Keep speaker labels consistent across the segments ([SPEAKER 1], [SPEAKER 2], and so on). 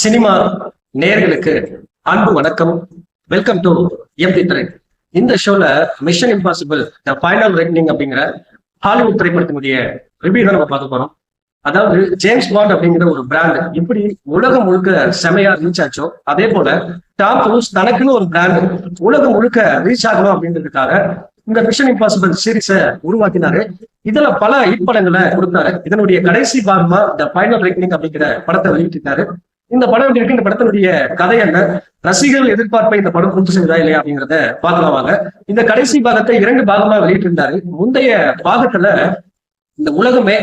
[SPEAKER 1] Cinema நேயர்களுக்கு அன்பு வணக்கம். வெல்கம் டு எம்டி திரை. இந்த ஷோல மிஷன் இம்பாசிபிள் த ஃபைனல் ரெக்னிங் அப்படிங்கிற ஹாலிவுட் திரைப்படத்தினுடைய ரிவ்யூ தான் நம்ம பார்க்க போறோம். அதாவது ஜேம்ஸ் பாண்ட் அப்படிங்கிற ஒரு பிராண்ட் இப்படி உலகம் முழுக்க செமையா ரீச் ஆச்சோ, அதே போல டாம் க்ரூஸ் தனக்குன்னு ஒரு பிராண்ட் உலகம் முழுக்க ரீச் ஆகணும் அப்படின்றதுக்காக இந்த மிஷன் இம்பாசிபிள் சீரீஸை உருவாக்கினாரு. இதுல பல ஹிட் படங்களை கொடுத்தாரு. இதனுடைய கடைசி பாகமா த ஃபைனல் ரெக்னிங் அப்படிங்கிற படத்தை வெளியிட்டிருக்காரு. இந்த படம் எப்படி இருக்கு, இந்த படத்தினுடைய கதை என்ன, ரசிகர்கள் எதிர்பார்ப்பை இந்த படம் பூர்த்தி செய்தா இல்லையா அப்படிங்கிறத பார்க்கலாம் வாங்க. இந்த கடைசி பாகத்தை 2 பாகமா வெளியிட்டிருந்தாரு. முந்தைய பாகத்துல இந்த உலகமே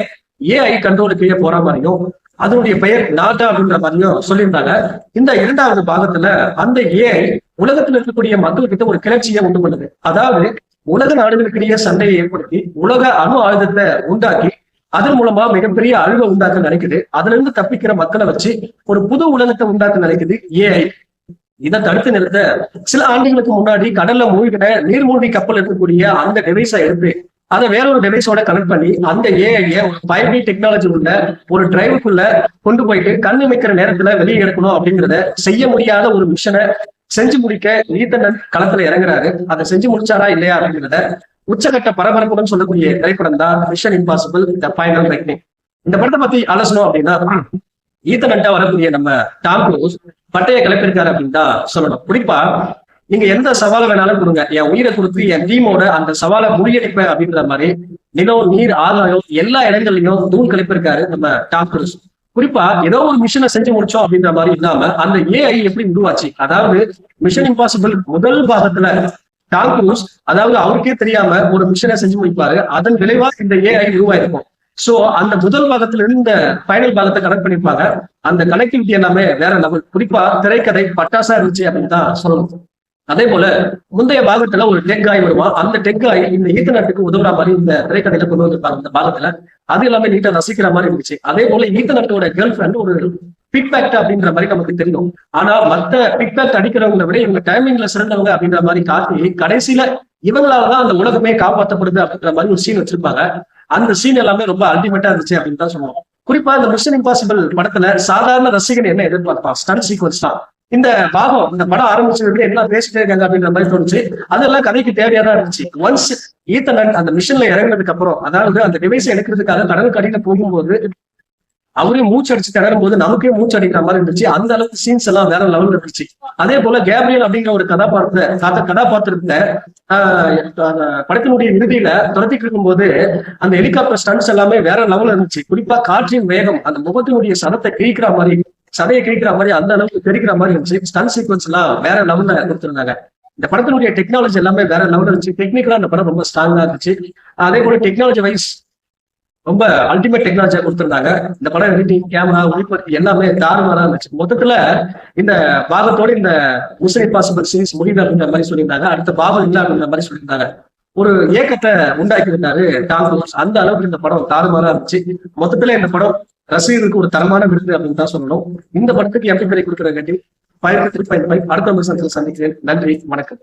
[SPEAKER 1] ஏஐ கண்ட்ரோலுக்கு கீழே போற மாதிரியும் அதனுடைய பெயர் நாட்டா அப்படின்ற மாதிரியும் சொல்லியிருந்தாங்க. இந்த 2வது பாகத்துல அந்த ஏஐ உலகத்துல இருக்கக்கூடிய மக்கள்கிட்ட ஒரு கிளர்ச்சியை உண்டு பண்ணுது. அதாவது உலக நாடுகளுக்கிடையே சண்டையை ஏற்படுத்தி உலக அணு ஆயுதத்தை உண்டாக்கி அதன் மூலமா மிகப்பெரிய அழிவை உண்டாக்க நினைக்குது. அதுல இருந்து தப்பிக்கிற மக்களை வச்சு ஒரு புது உலகத்தை உண்டாக்க நினைக்குது ஏஐ. இதை தடுத்து நிறுத்த சில ஆண்டுகளுக்கு முன்னாடி கடல்ல மூழ்கின நீர்மூழ்கி கப்பல் இருக்கக்கூடிய அந்த டிவைஸை எடுத்து அதை வேற ஒரு டிவைஸோட கனெக்ட் பண்ணி அந்த ஏஐய ஒரு 5G டெக்னாலஜி உள்ள ஒரு டிரைவுக்குள்ள கொண்டு போயிட்டு கண் இமைக்கிற நேரத்துல வெளியே எடுக்கணும் அப்படிங்கிறத செய்ய முடியாத ஒரு மிஷனை செஞ்சு முடிக்க ஈத்தன் களத்துல இறங்குறாரு. அதை செஞ்சு முடிச்சாரா இல்லையா அப்படிங்கிறத உச்சகட்ட பரபரப்புடன் சொல்லக்கூடிய திரைப்படம் தான் மிஷன் இம்பாசிபிள் த ஃபைனல் ரெக்னிங். இந்த படத்தை பத்தி ஆலோசனை அப்படின்னா, ஈத்தன் வரக்கூடிய நம்ம டாம் க்ரூஸ் பட்டையை கிளப்பிருக்காரு அப்படின்னு தான் சொல்லணும். குறிப்பா நீங்க எந்த சவாலை வேணாலும் கொடுங்க, என் உயிரை கொடுத்து என் டீமோட அந்த சவாலை முறியடிப்பேன் அப்படின்ற மாதிரி நிலம், நீர், ஆகாயம் எல்லா இடங்கள்லயும் தூள் கிளப்பிருக்காரு நம்ம டாம் க்ரூஸ். குறிப்பா ஏதோ ஒரு மிஷனை செஞ்சு முடிச்சோம் அப்படின்ற மாதிரி இல்லாம அந்த ஏஐ எப்படி உருவாச்சு. அதாவது மிஷன் இம்பாசிபிள் முதல் பாகத்துல டாம் க்ரூஸ் அதாவது அவருக்கே தெரியாம ஒரு மிஷனை செஞ்சு முடிப்பாரு. அதன் விளைவா இந்த ஏஐ உருவாயிருக்கும். சோ அந்த முதல் பாகத்துல இருந்து இந்த ஃபைனல் பாகத்தை கனெக்ட் பண்ணிருப்பாங்க. அந்த கனெக்டிவிட்டி எல்லாமே வேற லெவல். குறிப்பா திரைக்கதை பட்டாசா இருந்துச்சு அப்படின்னு தான் சொல்லணும். அதே போல முந்தைய பாகத்துல ஒரு டெக் ஆய் வருவான். அந்த டெக் ஆய் இந்த ஈத்தனட்டுக்கு உதவுற மாதிரி இந்த திரைக்கதையில கொண்டு வந்திருப்பாங்க. இந்த பாகத்துல அது எல்லாமே நீட்டா ரசிக்கிற மாதிரி இருந்துச்சு. அதே போல ஈத்தனட்டோட கேர்ள் ஃபிரெண்ட் ஒரு பிக்பேக்ட் அப்படின்ற மாதிரி நமக்கு தெரியும். ஆனா மத்த பிக்பேக்ட் அடிக்கிறவங்களை விட இவங்க டைமிங்ல சிறந்தவங்க அப்படின்ற மாதிரி காட்டி கடைசியில இவங்களாலதான் அந்த உலகமே காப்பாற்றப்படுது அப்படின்ற மாதிரி ஒரு சீன் வச்சிருப்பாங்க. அந்த சீன் எல்லாமே ரொம்ப அல்டிமேட்டா இருந்துச்சு அப்படின்னு தான் சொல்லுவோம். குறிப்பா இந்த மிஷன் இம்பாசிபிள் படத்துல சாதாரண ரசிகன் என்ன எதிர்பார்ப்பான், ஸ்டன் சீக்வன்ஸ் தான். இந்த பாகம் இந்த படம் ஆரம்பிச்சதுக்கு எல்லாம் பேசிட்டே இருக்காங்க அப்படின்ற மாதிரி தோணுச்சு. அதெல்லாம் கதைக்கு தேவையா தான் இருந்துச்சு. ஒன்ஸ் ஈத்தன் அந்த மிஷன்ல இறங்குனதுக்கு அப்புறம், அதாவது அந்த டிவைஸ் எடுக்கிறதுக்காக கடலுக்கு அடியில போகும்போது அவரே மூச்சு அடிச்சு திணறும் போது நமக்கே மூச்சு அடிக்கிற மாதிரி இருந்துச்சு. அந்த அளவுக்கு சீன்ஸ் எல்லாம் வேற லெவல்ல இருந்துச்சு. அதே போல கேப்ரியல் அப்படிங்கிற ஒரு கதாபாத்திரத்தை படத்தினுடைய இறுதியில துரத்திட்டு இருக்கும் போது அந்த ஹெலிகாப்டர் ஸ்டன்ட்ஸ் எல்லாமே வேற லெவல்ல இருந்துச்சு. குறிப்பா காற்றின் வேகம் அந்த முகத்தினுடைய சதையை கிழிக்கிற மாதிரி அந்த அளவுக்கு தெரிக்கிற மாதிரி இருந்துச்சு. ஸ்டன் சீக்வன்ஸ் எல்லாம் வேற லெவல்ல கொடுத்திருந்தாங்க. இந்த படத்தினுடைய டெக்னாலஜி எல்லாமே வேற லெவல்ல இருந்துச்சு. டெக்னிக்கலா இந்த படம் ரொம்ப ஸ்ட்ராங்கா இருந்துச்சு. அதே போல டெக்னாலஜி வைஸ் ரொம்ப அல்டிமேட் டெக்னாலஜியா கொடுத்திருந்தாங்க. இந்த படம் எடிட்டிங், கேமரா, ஒளிப்பதிவு எல்லாமே தாறுமாறா இருந்துச்சு. மொத்தத்துல இந்த பாகத்தோட இந்த மிஷன் இம்பாசிபிள் சீரிஸ் முடியல அப்படின்ற மாதிரி சொல்லியிருந்தாங்க. அடுத்த பாகம் இல்லை அப்படின்ற மாதிரி சொல்லியிருந்தாங்க. ஒரு ஏக்கத்தை உண்டாக்கி இருந்தாரு டாம் க்ரூஸ். அந்த அளவுக்கு இந்த படம் தாறுமாறா இருந்துச்சு. மொத்தத்துல இந்த படம் ரசிகர்களுக்கு ஒரு தரமான விருது அப்படின்னு தான் சொல்லணும். இந்த படத்துக்கு எப்படி கொடுக்குற கட்டி 5 அடுத்த சந்திக்கிறேன். நன்றி, வணக்கம்.